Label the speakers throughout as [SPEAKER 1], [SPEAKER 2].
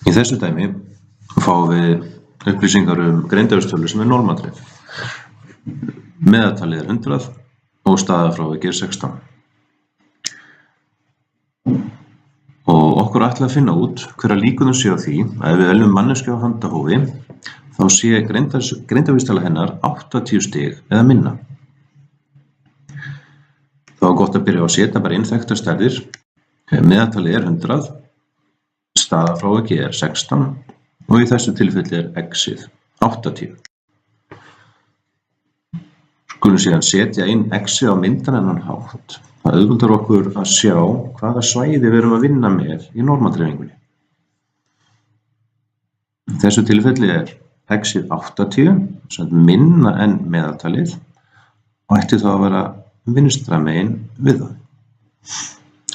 [SPEAKER 1] Í þessu dæmi fáum við upplýsingar greindarvísitölu sem normaldrif. Meðaltalið 100 og staðarfrávik 16. Og okkur ætla að finna út hverjar líkurnar séu á því að ef við veljum manneskju á handahófi þá sé greindarvísitala hennar 80 stig eða minna. Þá er gott að byrja á að setja bara inn þekktar stærðir. Meðaltalið 100, staðarfrávik 16 og í þessu tilfelli x-ið 80. Skulum síðan setja inn x-ið á myndanennan hátt. Það auðveldar okkur að sjá hvaða svæði við erum að vinna með í normaldreifingunni. Í þessu tilfelli x-ið 80, sem minna en meðaltalið og ætti þá að vera vinstra megin við það.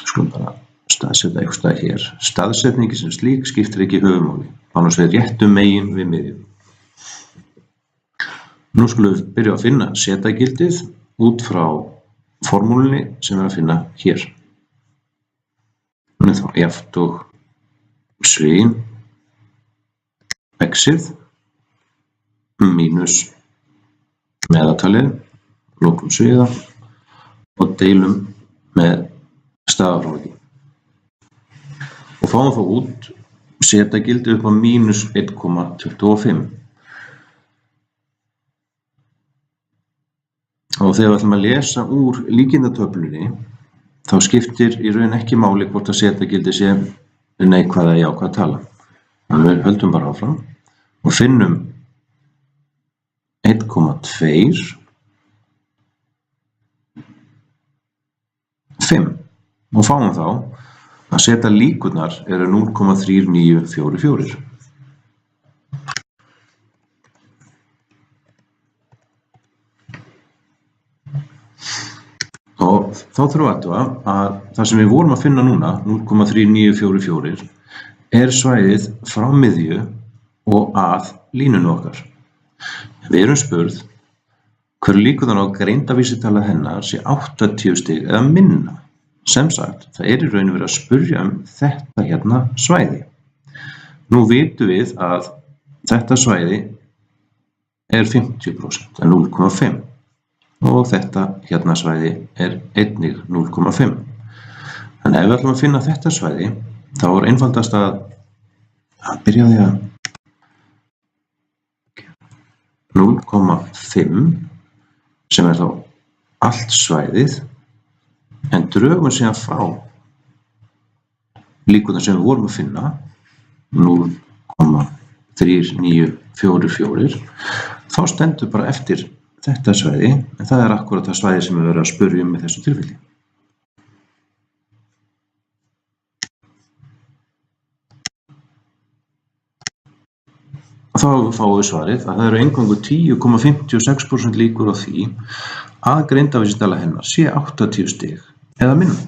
[SPEAKER 1] Skulum bara staðsetja eitthvað hér. Staðsetningi sem slík skiptir ekki höfuðmáli, annars við réttum megin við miðju. Nú skulum við byrja að finna setagildið út frá formúlunni sem við að finna hér. Þannig þá jafnt og svín x-ið mínus meðaltalið, lokum sviða og deilum með staðarfráviki. Og fáum þá út setagildi upp á mínus 1,25. Og þegar við ætlum að lesa úr líkindatöflunni þá skiptir í raun ekki máli hvort að setagildi sé neikvæð eða jákvæð tala. Þannig við höldum bara áfram og finnum 1,25 og fáum þá að setja líkurnar eru 0,3944. Og þá þurfum við að það sem við vorum að finna núna, 0,3944, er svæðið frá miðju og að línunni okkar. Við erum spurð hver líkurnar á greindarvísitala hennar sé 80 stig eða minna. Sem sagt, það er í raun verið að spurja þetta hérna svæði. Nú vitum við að þetta svæði er 50%, en 0,5. Og þetta hérna svæði er einnig 0,5. Þannig ef við ætlum að finna þetta svæði, þá er einfaldast að byrja á því að 0,5 sem er þá allt svæðið, en drögum síðan frá líkurnar sem við vorum að finna, 0,3944, þá stendur bara eftir þetta svæði, en það er akkúrat það svæði sem við verðum að spyrja með þessu tilfelli. Þá fáum við svarið að það eru eingöngu 10,56% líkur á því að greindarvísitala hennar sé 80 stig eða minna.